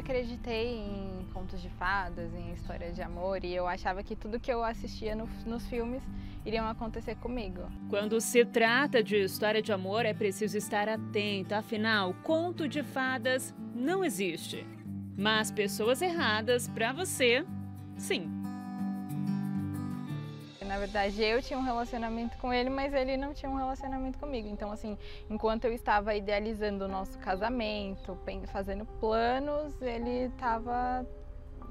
acreditei em contos de fadas, em história de amor, e eu achava que tudo que eu assistia nos filmes iriam acontecer comigo. Quando se trata de história de amor, é preciso estar atento, afinal, conto de fadas não existe. Mas pessoas erradas para você, sim. Na verdade, eu tinha um relacionamento com ele, mas ele não tinha um relacionamento comigo. Então, assim, enquanto eu estava idealizando o nosso casamento, fazendo planos, ele estava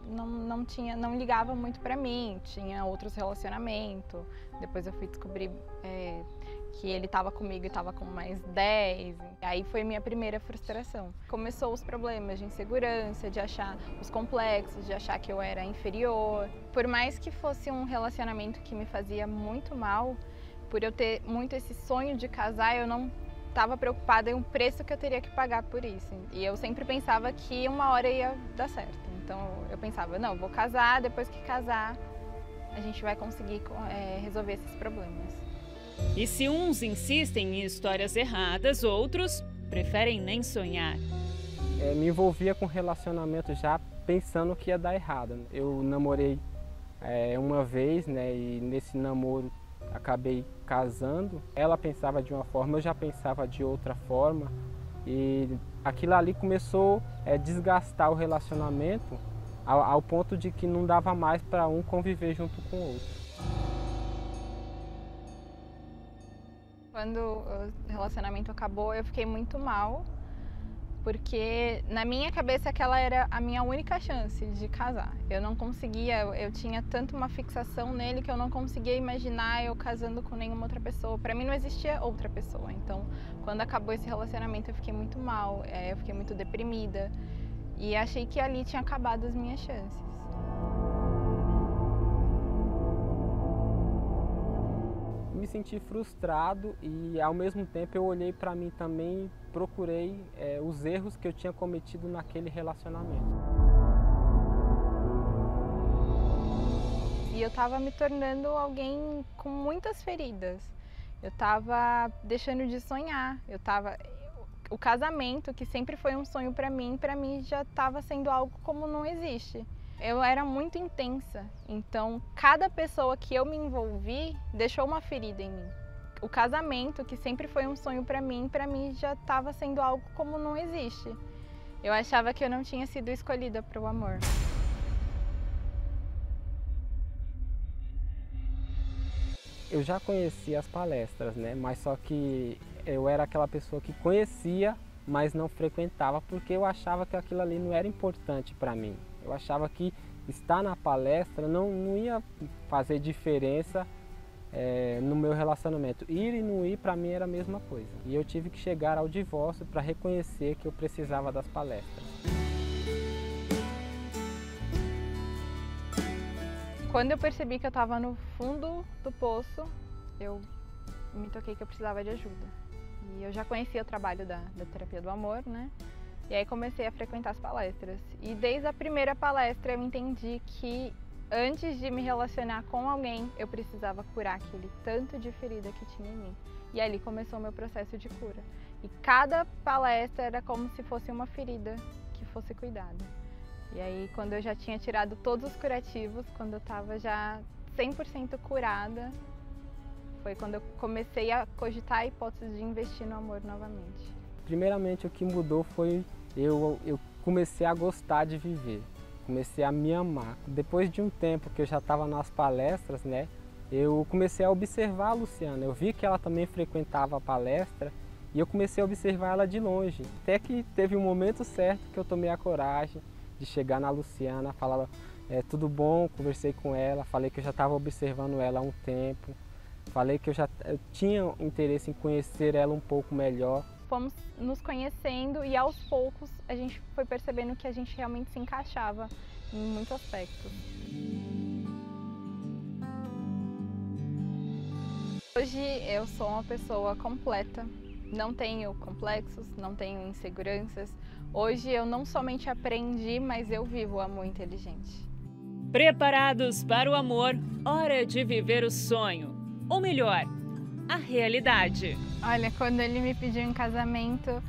não ligava muito pra mim, tinha outros relacionamentos. Depois eu fui descobrir que ele estava comigo e estava com mais 10. Aí foi minha primeira frustração. Começou os problemas de insegurança, de achar os complexos, de achar que eu era inferior. Por mais que fosse um relacionamento que me fazia muito mal, por eu ter muito esse sonho de casar, eu não estava preocupada em o preço que eu teria que pagar por isso. E eu sempre pensava que uma hora ia dar certo. Então eu pensava, não, vou casar, depois que casar, a gente vai conseguir resolver esses problemas. E se uns insistem em histórias erradas, outros preferem nem sonhar. Me envolvia com relacionamento já pensando que ia dar errado. Eu namorei uma vez, né, e nesse namoro acabei casando. Ela pensava de uma forma, eu já pensava de outra forma. E aquilo ali começou a desgastar o relacionamento ao ponto de que não dava mais para um conviver junto com o outro. Quando o relacionamento acabou, eu fiquei muito mal, porque na minha cabeça aquela era a minha única chance de casar. Eu não conseguia, eu tinha tanto uma fixação nele que eu não conseguia imaginar eu casando com nenhuma outra pessoa. Para mim não existia outra pessoa. Então, quando acabou esse relacionamento, eu fiquei muito mal, eu fiquei muito deprimida e achei que ali tinha acabado as minhas chances. Me senti frustrado e ao mesmo tempo eu olhei para mim também e procurei os erros que eu tinha cometido naquele relacionamento. E eu estava me tornando alguém com muitas feridas. Eu estava deixando de sonhar. O casamento, que sempre foi um sonho para mim já estava sendo algo como não existe. Eu era muito intensa, então cada pessoa que eu me envolvi deixou uma ferida em mim. O casamento, que sempre foi um sonho para mim já estava sendo algo como não existe. Eu achava que eu não tinha sido escolhida para o amor. Eu já conhecia as palestras, né? Mas só que eu era aquela pessoa que conhecia, mas não frequentava porque eu achava que aquilo ali não era importante para mim. Eu achava que estar na palestra não ia fazer diferença no meu relacionamento. Ir e não ir para mim era a mesma coisa. E eu tive que chegar ao divórcio para reconhecer que eu precisava das palestras. Quando eu percebi que eu estava no fundo do poço, eu me toquei que eu precisava de ajuda. E eu já conhecia o trabalho da terapia do amor, né? E aí comecei a frequentar as palestras. E desde a primeira palestra eu entendi que antes de me relacionar com alguém, eu precisava curar aquele tanto de ferida que tinha em mim. E ali começou o meu processo de cura. E cada palestra era como se fosse uma ferida que fosse cuidada. E aí quando eu já tinha tirado todos os curativos, quando eu estava já 100% curada, foi quando eu comecei a cogitar a hipótese de investir no amor novamente. Primeiramente o que mudou foi eu comecei a gostar de viver, comecei a me amar. Depois de um tempo que eu já estava nas palestras, né, eu comecei a observar a Luciana. Eu vi que ela também frequentava a palestra e eu comecei a observar ela de longe. Até que teve um momento certo que eu tomei a coragem de chegar na Luciana, falar tudo bom, conversei com ela, falei que eu já estava observando ela há um tempo, falei que eu tinha interesse em conhecer ela um pouco melhor. Fomos nos conhecendo e aos poucos a gente foi percebendo que a gente realmente se encaixava em muitos aspectos. Hoje eu sou uma pessoa completa, não tenho complexos, não tenho inseguranças. Hoje eu não somente aprendi, mas eu vivo o amor inteligente. Preparados para o amor, hora de viver o sonho. Ou melhor, a realidade. Olha, quando ele me pediu em casamento,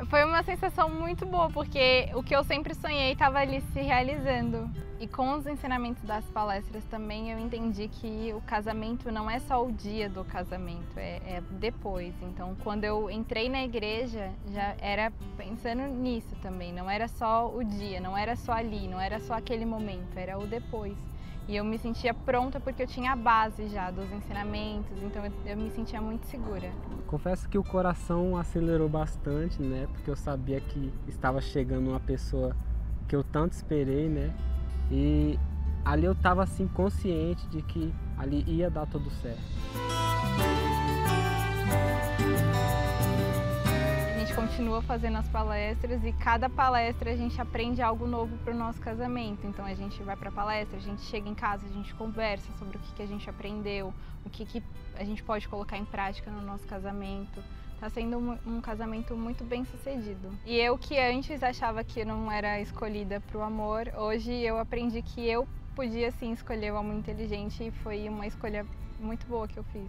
Foi uma sensação muito boa, porque o que eu sempre sonhei estava ali se realizando. E com os ensinamentos das palestras também eu entendi que o casamento não é só o dia do casamento, é depois. Então, quando eu entrei na igreja, já era pensando nisso também. Não era só o dia, não era só ali, não era só aquele momento, era o depois. E eu me sentia pronta porque eu tinha a base já dos ensinamentos, então eu me sentia muito segura. Confesso que o coração acelerou bastante, né? Porque eu sabia que estava chegando uma pessoa que eu tanto esperei, né? E ali eu estava assim consciente de que ali ia dar tudo certo. A gente continua fazendo as palestras e cada palestra a gente aprende algo novo para o nosso casamento. Então a gente vai para a palestra, a gente chega em casa, a gente conversa sobre o que a gente aprendeu, o que a gente pode colocar em prática no nosso casamento. Está sendo um casamento muito bem sucedido. E eu que antes achava que eu não era escolhida para o amor, hoje eu aprendi que eu podia sim escolher o amor inteligente e foi uma escolha muito boa que eu fiz.